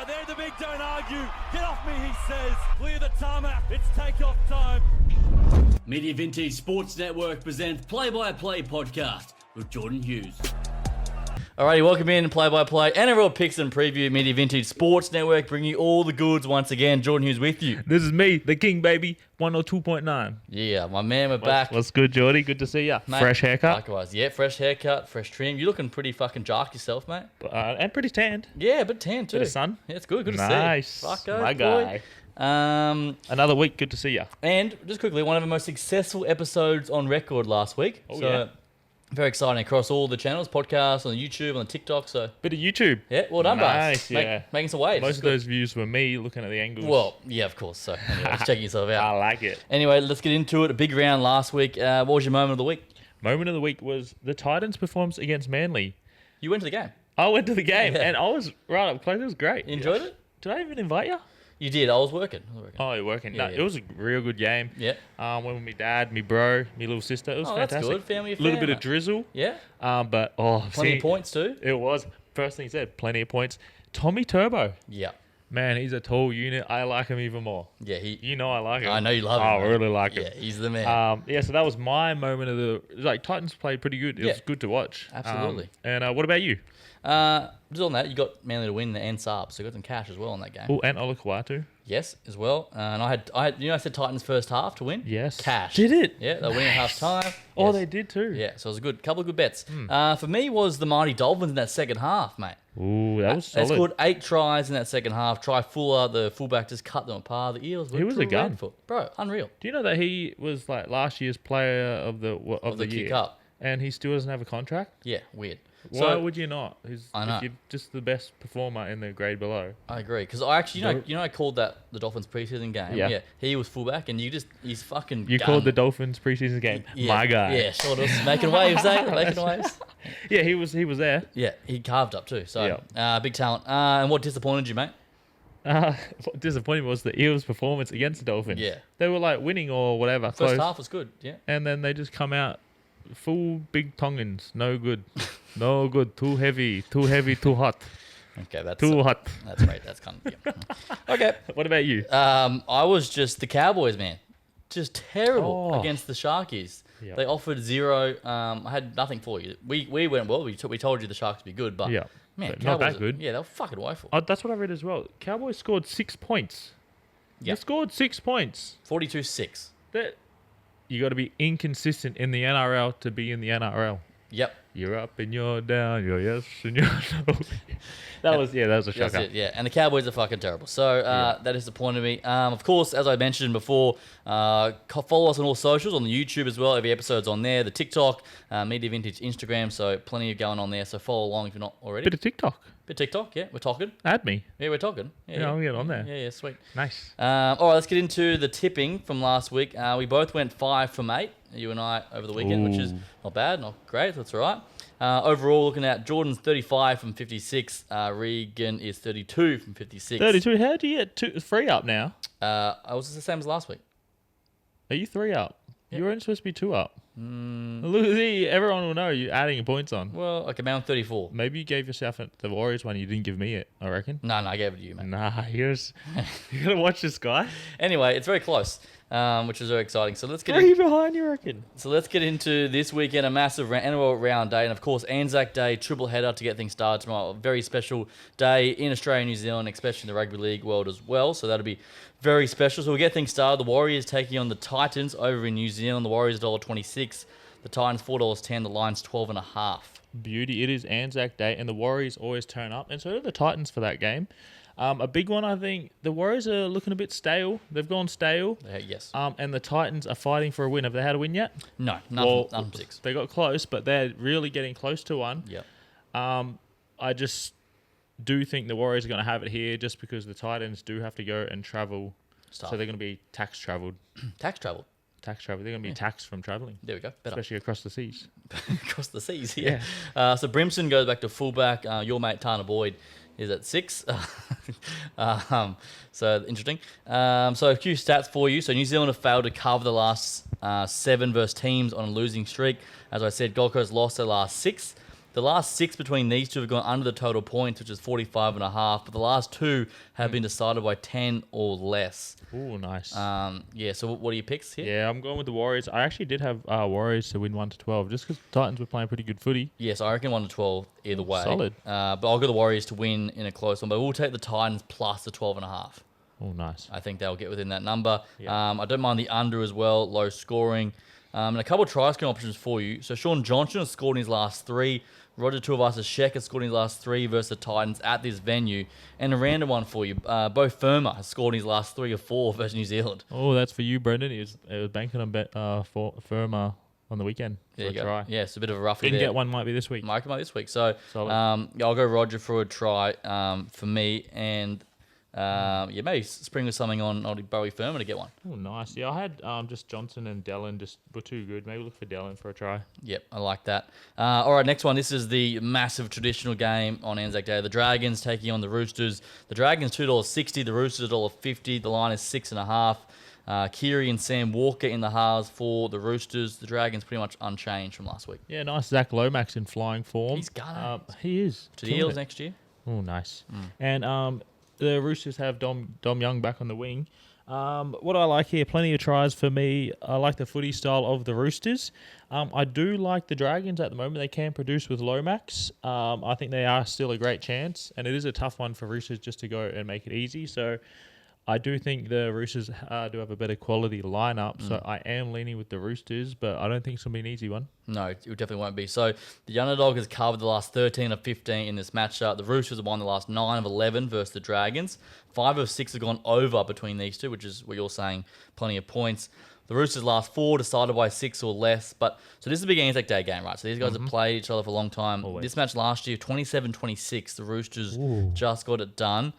Oh, they're the big don't argue. Get off me, he says. Clear the tarmac. It's takeoff time. Media Vintage Sports Network presents Play-by-Play Podcast with Jordan Hughes. Alrighty, welcome in Play-by-Play NRL Picks and Preview. Media Vintage Sports Network bringing you all the goods once again. Jordan Hughes with you. This is me, the King, baby. 102.9. Yeah, my man, we're back. What's good, Jordy? Good to see ya. Mate, Fresh haircut. Likewise, yeah, fresh haircut, fresh trim. You're looking pretty fucking jark yourself, mate. And pretty tanned. Yeah, but tan too. Bit of sun. Yeah, it's good. Good to see. Nice. Fucko, My boy. guy. Another week. Good to see ya. And just quickly, one of the most successful episodes on record last week. Oh, so, yeah. very exciting across all the channels, podcasts, on YouTube, on TikTok. So, Bit of YouTube. yeah, well done, Nice, guys. yeah. Making some waves. Most It's of good. those views were me looking at the angles. Well, yeah, of course. So, anyway, just checking yourself I out. like it. Anyway, let's get into it. A big round last week. What was your moment of the week? Moment of the week was the Titans' performance against Manly. You went to the game. I went to the game Yeah. and I was right up close. It was great. You enjoyed it? Did I even invite you? You did. I was working. Oh, you're working. Yeah, No, yeah. It was a real good game. Yeah. Went with my dad, my bro, my little sister. It was Oh, that's fantastic. good. Family A little affair, bit of mate. drizzle. Yeah. But Plenty of points too. It was. First thing he said, plenty of points. Tommy Turbo. Yeah. Man, he's a tall unit. I like him even more. Yeah. You know I like him. I know you love him. I mate. really like Yeah, him. he's the man. So that was my moment of the... Like, Titans played pretty good. It Yeah. was good to watch. Absolutely. And what about you? Just on that, you got Manly to win and Saab, so you got some cash as well in that game. Oh, and Olakuatu. Yes, as well. And I had, I said Titans first half to win. Yes. Cash. Did it? Yeah, they're winning at half time. Oh, Yes. they did too. Yeah, so it was a good couple of good bets. For me was the mighty Dolphins in that second half, mate. Ooh, that was They solid. scored 8 tries in that second half. Try Fuller, the fullback, just cut them apart. The Eels were He was a gun. dreadful. Bro, unreal. Do you know that he was like last year's player of the the year? kick up. And he still doesn't have a contract? Yeah, weird. Why So would you not? I know. If you're just the best performer in the grade below. I agree because I actually, I called that the Dolphins preseason game. Yeah. He was fullback, and he's fucking. You called the Dolphins preseason game. Yeah, My guy. Yeah, sort of making waves, making waves. Yeah, he was there. Yeah, he carved up too. So big talent. And what disappointed you, mate? What disappointing was the Eels' performance against the Dolphins. Yeah. They were like winning or whatever. First close, half was good. Yeah. And then they just come out full big Tongans. No good. No good. Too heavy, too hot. Okay, that's Too hot. That's right. That's kind of okay. What about you? I was just the Cowboys, man. Just terrible Oh. against the Sharkies. Yep. They offered 0. I had nothing for you. We went well. We told you the Sharks would be good, but Yeah. man, But not that Cowboys- good. Yeah, they were fucking woeful. Oh, that's what I read as well. Cowboys scored 6 points. Yeah. You scored 6 points. 42-6. That you got to be inconsistent in the NRL to be in the NRL. Yep. You're up and you're down. You're yes and you're no. That was a That's shocker. it, yeah. And the Cowboys are fucking terrible. So that disappointed me. Of course, as I mentioned before, follow us on all socials, on the YouTube as well. Every episode's on there. The TikTok, Media Vintage Instagram. So plenty of going on there. So follow along if you're not already. Bit of TikTok. Bit TikTok, yeah. We're talking. Add me. Yeah, we're talking. Yeah, I'll get on there. Yeah, sweet. Nice. All right, let's get into the tipping from last week. We both went 5 from 8, you and I, over the weekend, which is Ooh. not bad, not great. That's all right. Overall, looking at Jordan's 35 from 56. Regan is 32 from 56. 32. How do you get 3 up now? I was the same as last week. Are you 3 up? Yep. You weren't supposed to be 2 up. Look, see, everyone will know you're adding points on. Well, okay, I'm 34. Maybe you gave yourself the Warriors one. You didn't give me it, I reckon. No, I gave it to you, mate. Nah, you gotta watch this guy. Anyway, it's very close, which is very exciting. So let's get 3 behind, you reckon? So let's get into this weekend, a massive NRL round day, and of course Anzac Day, triple header to get things started tomorrow. A very special day in Australia and New Zealand, especially in the rugby league world as well. So that'll be very special. So we'll get things started. The Warriors taking on the Titans over in New Zealand. The Warriors $1.26, the Titans $4.10, the Lions 12.5. Beauty. It is Anzac Day, and the Warriors always turn up, and so do the Titans for that game. A big one, I think. The Warriors are looking a bit stale. They've gone stale. Yes. And the Titans are fighting for a win. Have they had a win yet? No, none from 6. They got close, but they're really getting close to one. Yep. I just do think the Warriors are going to have it here just because the Titans do have to go and travel. Stuff. So they're going to be traveled. Tax travel. They're going to be taxed from traveling, There we go. Better. especially across the seas. Across the seas, yeah. So Brimson goes back to fullback. Your mate Tana Boyd is at 6. So interesting. So a few stats for you. So New Zealand have failed to cover the last 7 versus teams on a losing streak. As I said, Gold Coast lost their last 6. The last 6 between these two have gone under the total points, which is 45.5. But the last 2 have been decided by 10 or less. Oh, nice. Yeah. So what are your picks here? Yeah, I'm going with the Warriors. I actually did have Warriors to win 1-12, just because Titans were playing pretty good footy. Yes, I reckon 1-12 either way. Solid. But I'll go the Warriors to win in a close one. But we'll take the Titans plus the 12.5. Oh, nice. I think they'll get within that number. Yeah. I don't mind the under as well, low scoring. And a couple of try-scoring options for you. So Sean Johnson has scored in his last 3. Roger Tuivasa-Sheck has scored in his last 3 versus the Titans at this venue. And a random one for you. Bo Firma has scored in his last 3 or 4 versus New Zealand. Oh, that's for you, Brendan. He was banking on for Firma on the weekend for There a you go. try. Yeah, it's a bit of a roughie Didn't there. get one, might be this week. Might come out this week. So Solid. yeah, I'll go Roger for a try for me. And yeah, maybe spring with something on Bowie Firma to get one. Oh, nice. Yeah, I had just Johnson and Dallin just were too good. Maybe look for Dallin for a try. Yep, I like that. All right, next one. This is the massive traditional game on Anzac Day. The Dragons taking on the Roosters. The Dragons $2.60. The Roosters $1.50. The line is 6.5. Kiri and Sam Walker in the halves for the Roosters. The Dragons pretty much unchanged from last week. Yeah, nice. Zach Lomax in flying form. He's gunning. He is. To the Killing Eels it. next year. Oh, nice. And the Roosters have Dom Young back on the wing. What I like here, plenty of tries for me. I like the footy style of the Roosters. I do like the Dragons at the moment. They can produce with Lomax. I think they are still a great chance, and it is a tough one for Roosters just to go and make it easy. So I do think the Roosters do have a better quality lineup, so I am leaning with the Roosters, but I don't think it's going to be an easy one. No, it definitely won't be. So the underdog has covered the last 13 of 15 in this matchup. The Roosters have won the last 9 of 11 versus the Dragons. 5 of 6 have gone over between these two, which is what you're saying, plenty of points. The Roosters' last 4 decided by 6 or less. But so this is a big Anzac Day game, right? So these guys have played each other for a long time. Always. This match last year, 27-26, the Roosters just got it done.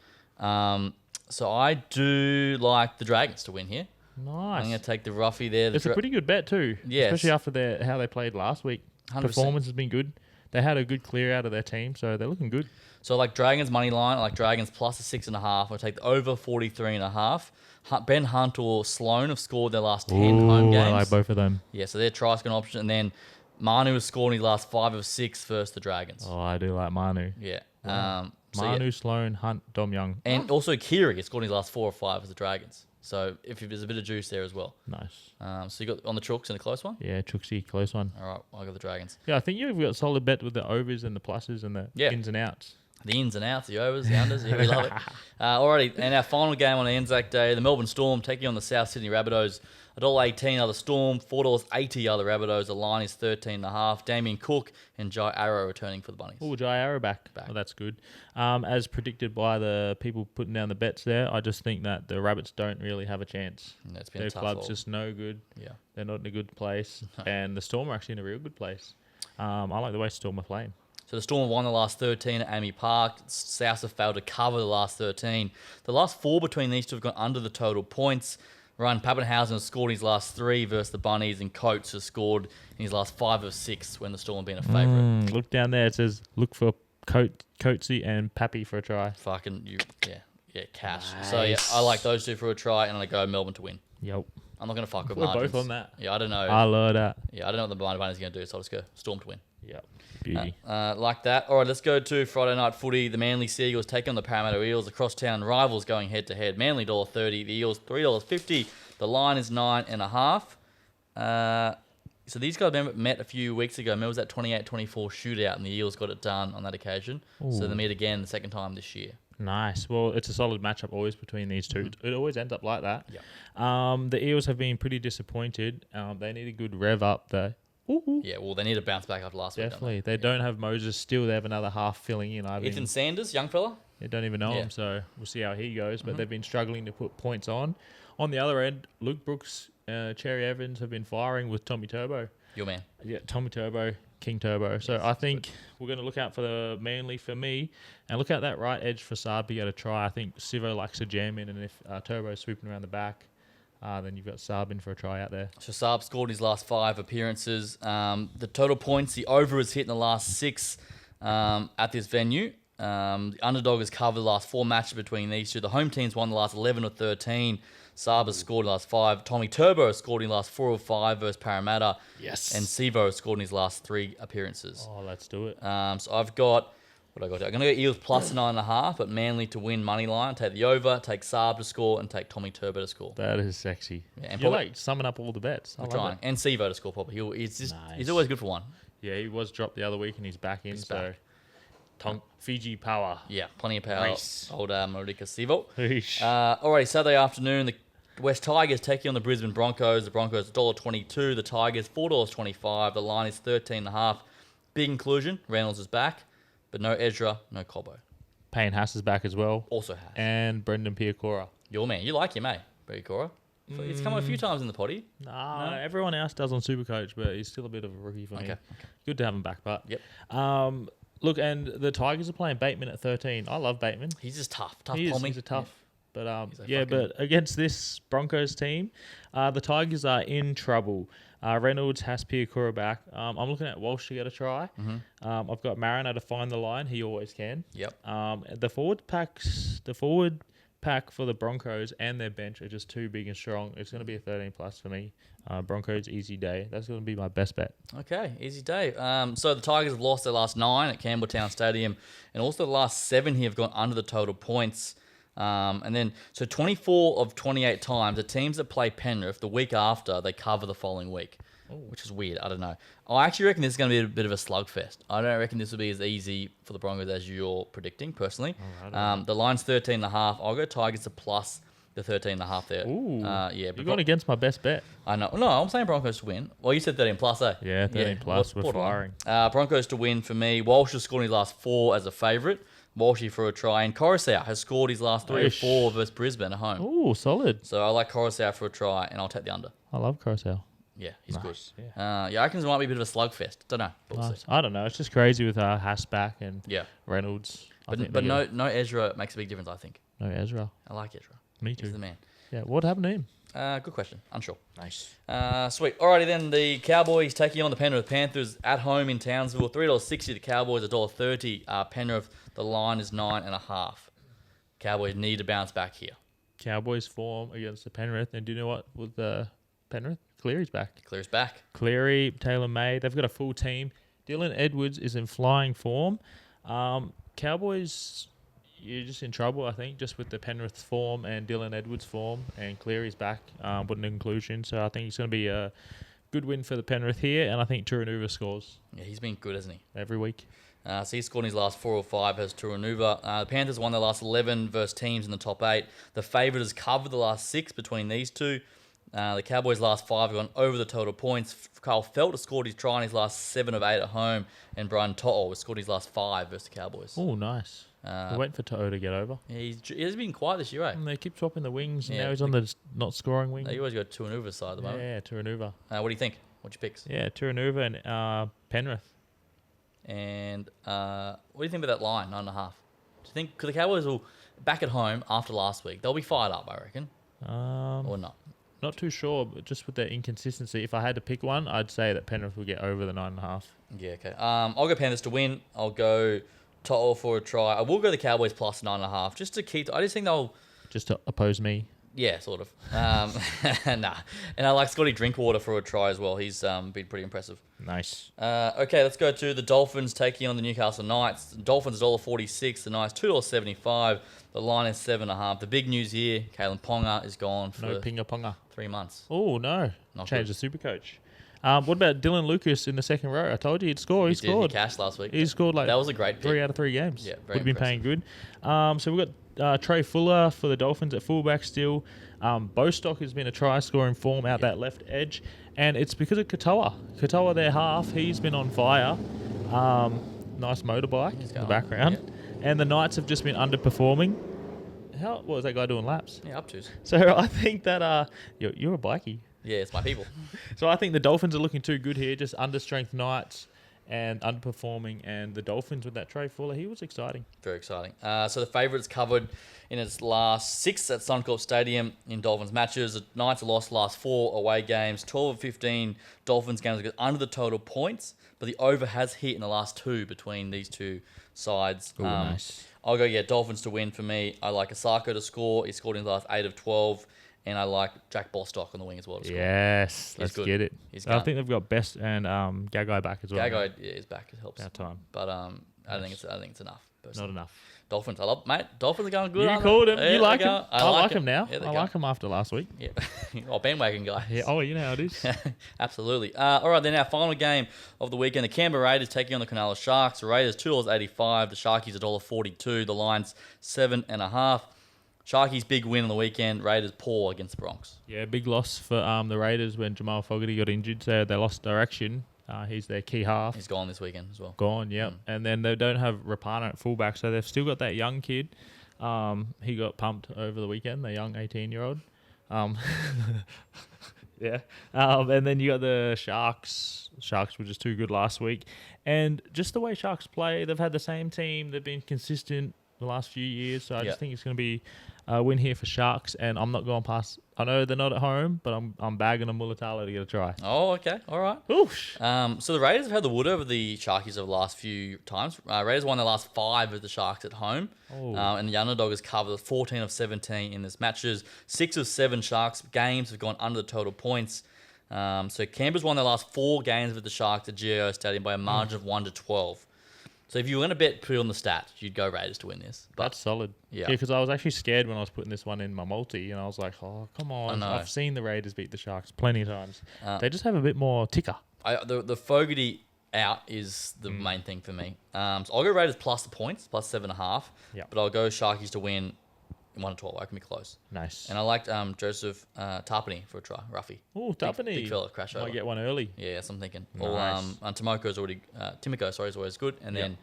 So I do like the Dragons to win here. Nice. I'm going to take the roughie there. It's a pretty good bet too. Yes. Especially after how they played last week. 100%. Performance has been good. They had a good clear out of their team, so they're looking good. So I like Dragons money line. I like Dragons plus a 6.5. I'll take the over 43.5. Ben Hunt or Sloan have scored their last 10 home games. I like both of them. Yeah, so they're try-scoring option. And then Manu has scored in his last 5 of 6 versus the Dragons. Oh, I do like Manu. Yeah. So Manu, yeah. Sloan, Hunt, Dom Young. And also Kiri has scored in his last 4 or 5 as the Dragons. So if there's a bit of juice there as well. Nice. So you got on the Chooks in a close one? Yeah, Chooksy, close one. All right, I'll go the Dragons. Yeah, I think you've got solid bet with the overs and the pluses and the ins and outs. The ins and outs, the overs, the unders, yeah, we love it. Alrighty, and our final game on Anzac Day, the Melbourne Storm taking on the South Sydney Rabbitohs. $1.18 are the Storm, $4.80 are the Rabbitohs. The line is 13.5. Damien Cook and Jai Arrow returning for the Bunnies. Oh, Jai Arrow back. Oh, that's good. As predicted by the people putting down the bets there, I just think that the Rabbits don't really have a chance. Yeah, it's been Their a tough club's haul. just no good. Yeah. They're not in a good place. And the Storm are actually in a real good place. I like the way Storm are playing. So the Storm have won the last 13 at Amy Park. South have failed to cover the last 13. The last 4 between these two have gone under the total points. Ryan Pappenhausen has scored in his last 3 versus the Bunnies, and Coates has scored in his last 5 of 6 when the Storm have been a favourite. Look down there. It says look for Coatsy and Pappy for a try. Fucking, yeah, cash. So yeah, I like those two for a try, and I go Melbourne to win. Yep. I'm not going to fuck with We're margins. both on that. Yeah, I don't know. I love that. Yeah, I don't know what the Bunnies are going to do, so I'll just go Storm to win. Yep. Beauty. Like that. All right, let's go to Friday night footy. The Manly Seagulls take on the Parramatta Eels. The crosstown rivals going head to head. Manly $1.30, the Eels $3.50. The line is 9.5. So these guys met a few weeks ago. Remember, it was that 28-24 shootout, and the Eels got it done on that occasion. So they meet again the second time this year. Nice. Well, it's a solid matchup always between these two. It always ends up like that. Yeah. The Eels have been pretty disappointed. They need a good rev up there. Ooh. Yeah, well, they need to bounce back after last Definitely. week. They don't have Moses still. They have another half filling in. Ethan Sanders, young fella. They don't even know him, so we'll see how he goes. But they've been struggling to put points on. On the other end, Luke Brooks, Cherry Evans have been firing with Tommy Turbo. Your man. Yeah, Tommy Turbo, King Turbo. So I think we're going to look out for the Manly for me and look out that right edge for Saab to get a try. I think Sivo likes to jam in, and if Turbo's swooping around the back, then you've got Saab in for a try out there. So Saab scored his last 5 appearances. The total points, the over is hit in the last 6 at this venue. The underdog has covered the last 4 matches between these two. The home teams won the last 11 or 13. Saab has scored in the last 5. Tommy Turbo has scored in the last 4 or 5 versus Parramatta. Yes. And Sivo has scored in his last 3 appearances. Oh, let's do it. So I've got, what I got? I'm going to go Eels plus 9.5, but Manly to win money line. Take the over, take Saab to score, and take Tommy Turbo to score. That is sexy. Yeah, and You're probably- like summing up all the bets. I I'm love trying. it. And Sivo to score probably. He's Nice. always good for one. Yeah, he was dropped the other week and he's back in. He's so, back. Fiji power. Yeah, plenty of power. Nice. Old Marika Sivo. Eesh. Alrighty, Saturday afternoon, the West Tigers taking on the Brisbane Broncos. The Broncos $1.22, the Tigers $4.25. The line is 13.5. Big inclusion. Reynolds is back, but no Ezra, no Cobbo. Payne Haas is back as well. Also has. And Brendan Piacora. Your man. You like him, eh? Barry Cora. It's come a few times in the potty. Nah, No? everyone else does on Supercoach, but he's still a bit of a rookie for me. Okay. Good to have him back, but Yep. look, and the Tigers are playing Bateman at 13. I love Bateman. He's just tough. Tough He is, Pommy. he's a tough. But He's a yeah, fucking- but against this Broncos team, the Tigers are in trouble. Reynolds has Piacora back. I'm looking at Walsh to get a try. I've got Mariner to find the line. He always can. Yep. The forward pack for the Broncos and their bench are just too big and strong. It's going to be a 13 plus for me. Broncos easy day. That's going to be my best bet. Okay, easy day. So the Tigers have lost their last 9 at Campbelltown Stadium, and also the last 7 here have gone under the total points. And then, so 24 of 28 times, the teams that play Penrith the week after, they cover the following week, which is weird. I don't know. I actually reckon this is going to be a bit of a slugfest. I don't reckon this will be as easy for the Broncos as you're predicting, personally. The line's 13.5. I'll go Tigers to plus the 13.5 there. Ooh. Yeah. You're but going against my best bet. I know. No, I'm saying Broncos to win. Well, you said 13 plus, eh? Yeah, 13 plus. We're borderline. firing. Broncos to win for me. Walsh has scored his last 4 as a favourite. Walshy for a try. And Coruscant has scored his last 3 or Ish. 4 versus Brisbane at home. Ooh, solid. So I like Coruscant for a try, and I'll take the under. I love Carousel. Yeah, he's Nice, good. Yeah, I reckon this might be a bit of a slugfest. Don't know. We'll see. Nice. I don't know. It's just crazy with Haas back and Yeah. Reynolds. I think But they're no Ezra makes a big difference, I think. gonna- no Ezra. I like Ezra. Me He's too. the man. Yeah. What happened to him? Good question. Unsure. Nice. Sweet. Alrighty then, the Cowboys taking on the Penrith Panthers at home in Townsville. $3.60 the Cowboys, $1.30. Penrith, the line is 9.5. Cowboys need to bounce back here. Cowboys form against the Penrith, and do you know what? With the Penrith, Cleary's back. Clear's back. Cleary, Taylor May, they've got a full team. Dylan Edwards is in flying form. Cowboys, you're just in trouble, I think, just with the Penrith form and Dylan Edwards form, and Cleary's back, with an inclusion. So I think it's going to be a good win for the Penrith here, and I think Turunuva scores Yeah, he's been good, hasn't he? every week. So he's scored in his last 4 or 5 as Turunuva. The Panthers won their last 11 versus teams in the top 8. The favourite has covered the last 6 between these two. The Cowboys' last 5 have gone over the total points. Carl Felt has scored his try in his last 7 of 8 at home, and Brian To'o has scored his last 5 versus the Cowboys. Oh, nice. We're waiting for To'o to get over. Yeah, he's been quiet this year, eh? And they keep swapping the wings, and Yeah, now he's on the not scoring wing. You always got Turunuva's side at the moment. Yeah, Turunuva. What do you think? What's your picks? Yeah, Turunuva and Penrith. And what do you think about that line, 9.5? Do you think, because the Cowboys will, back at home after last week, they'll be fired up, I reckon, or not? Not too sure, but just with their inconsistency, if I had to pick one, I'd say that Penrith will get over the 9.5. Yeah, okay. I'll go Panthers to win. I'll go To'o for a try. I will go the Cowboys plus 9.5, just to keep, I just think they'll, Just to oppose me. yeah, sort of. Nah. And I like Scotty Drinkwater for a try as well. He's been pretty impressive. Nice. Okay, let's go to the Dolphins taking on the Newcastle Knights. The Dolphins $1.46, the Knights $2.75. The line is 7.5. The big news here, Kalen Ponga is gone for No pinga ponga. 3 months. Oh, no. Not Change the super coach. What about Dylan Lucas in the second row? I told you he'd score. He He did, he scored. cashed last week. He scored like That was a great pick. 3 out of 3 games. Yeah, Would very have been paying good. So we've got Trey Fuller for the Dolphins at fullback still. Bostock has been a try-scoring form out that left edge. And it's because of Katoa. Katoa, their half, he's been on fire. Nice motorbike in the going, background. And the Knights have just been underperforming. What was that guy doing laps? Yeah, up twos. So I think that you're a bikie. Yeah, it's my people. So I think the Dolphins are looking too good here, just understrength Knights. and underperforming, and the Dolphins with that Trey Fuller, he was exciting. Very exciting. So the favourites covered in its last 6 at Suncorp Stadium in Dolphins matches. The Knights have lost last 4 away games. 12 of 15 Dolphins games got under the total points, but the over has hit in the last 2 between these two sides. Ooh, nice. I'll go, Dolphins to win for me. I like Osako to score. He scored in the last 8 of 12. And I like Jack Bostock on the wing as well to score. Yes, let's good. get it. He's I gone. think they've got Best and Gagai back as well. Gagai is back. It helps. About time. But I don't think it's enough. Personally. Not enough. Dolphins. I love, mate. Dolphins are going good. You aren't called they? him. Yeah, You like they're him. going- I like him now. Yeah, they're I like him after last week. Yeah. Oh, bandwagon guy. Yeah. Oh, you know how it is. Absolutely. All right, then our final game of the weekend. The Canberra Raiders taking on the Cronulla Sharks. The Raiders $2.85. The Sharkies $1.42. The Lions 7.5. Sharkies big win on the weekend. Raiders poor against the Bronx. Yeah, big loss for the Raiders when Jamal Fogarty got injured, so they lost direction. He's their key half. He's gone this weekend as well. Gone, yep. And then they don't have Rapana at fullback, so they've still got that young kid. He got pumped over the weekend, the young 18-year-old. Yeah. And then you got the Sharks. Sharks were just too good last week. And just the way Sharks play, they've had the same team. They've been consistent the last few years, so I just think it's going to be a win here for Sharks, and I'm not going past. I know they're not at home, but I'm bagging a Mulatalo to get a try. Oh, okay. All right. Oosh. So the Raiders have had the wood over the Sharkies over the last few times. Raiders won their last 5 of the Sharks at home. Oh. And the underdog has covered 14 of 17 in this matches. 6 of 7 Sharks games have gone under the total points. So Canberra's won their last 4 games with the Sharks at GIO Stadium by a margin of 1-12. So if you were going to put on the stats, you'd go Raiders to win this. But That's solid. Yeah. Because I was actually scared when I was putting this one in my multi, and I was like, oh, come on. I know. I've seen the Raiders beat the Sharks plenty of times. They just have a bit more ticker. the Fogarty out is the main thing for me. So I'll go Raiders plus the points, plus 7.5. Yeah. But I'll go Sharkies to win 1-12. I can be close. Nice. And I liked Joseph Tarpany for a try, Ruffy. Oh, Tapani. Big fella, crash over. Might get one early. Yeah, that's what I'm thinking. Nice. And Timoko's already, is always good. And then,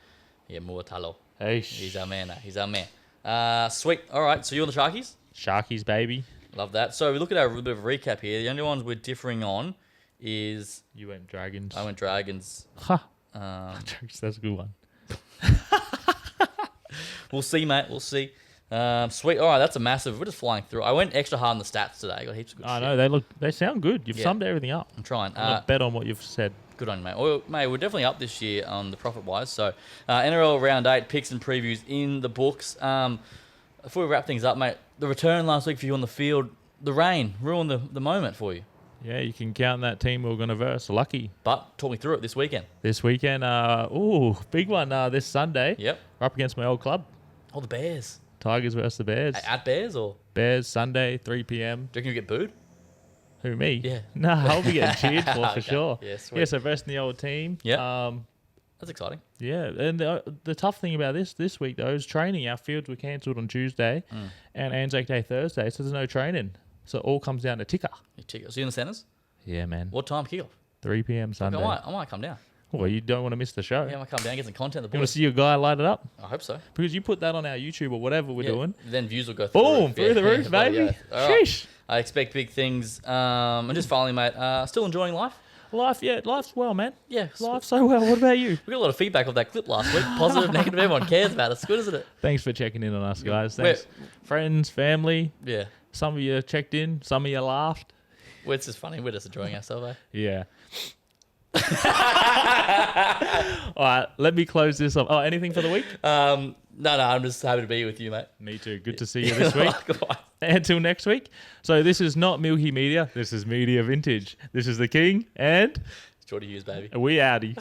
Muatalo. Hey, He's our man. He's our man. Sweet. All right. So you're on the Sharkies? Sharkies, baby. Love that. So we look at our little bit of a recap here. The only ones we're differing on is You went Dragons. I went Dragons. Ha. That's a good one. We'll see, mate. We'll see. Sweet. All right, that's a massive. We're just flying through. I went extra hard on the stats today. I got heaps of good I shit. know they sound good. You've Yeah. summed everything up. I'm trying. I'm gonna bet on what you've said. Good on you, mate. Well, mate, we're definitely up this year on the profit-wise. So, NRL Round 8 picks and previews in the books. Before we wrap things up, mate, the return last week for you on the field, the rain ruined the moment for you. Yeah, you can count that team we're going to verse. Lucky. But talk me through it this weekend. This weekend, big one this Sunday. Yep. We're up against my old club. Oh, the Bears. Tigers versus the Bears. At Bears, or Bears, Sunday, 3 p.m. do you reckon you get booed? Who, me? Yeah. Nah, I'll be getting cheered for Okay. sure. Yeah, sweet. Yeah, so versing the old team. Yeah. That's exciting. Yeah, and the tough thing about this week, though, is training. Our fields were cancelled on Tuesday and Anzac Day Thursday, so there's no training. So it all comes down to ticker. So you in the centres? Yeah, man. What time kickoff? 3 p.m. Sunday. I might come down. Well, you don't want to miss the show. Yeah, I might come down, get some content. You want to see your guy light it up? I hope so. Because you put that on our YouTube or whatever we're doing. Then views will go through Boom, the roof. through the roof, bloody baby. oath. All right. Sheesh. I expect big things. And just finally, mate, still enjoying life? Life's well, man. Yeah. Life's so well. What about you? We got a lot of feedback of that clip last week. Positive, negative, everyone cares about it. It's good, isn't it? Thanks for checking in on us, guys. Thanks. Friends, family. Yeah. Some of you checked in. Some of you laughed. Well, it's just funny. We're just enjoying ourselves, eh? Yeah. All right, let me close this off. Oh, anything for the week? No, I'm just happy to be with you, mate. Me too. Good to see you this week. Goodbye. Until next week. So this is not Milky Media. This is Media Vintage. This is the King, and Jordy Hughes, baby. we outie.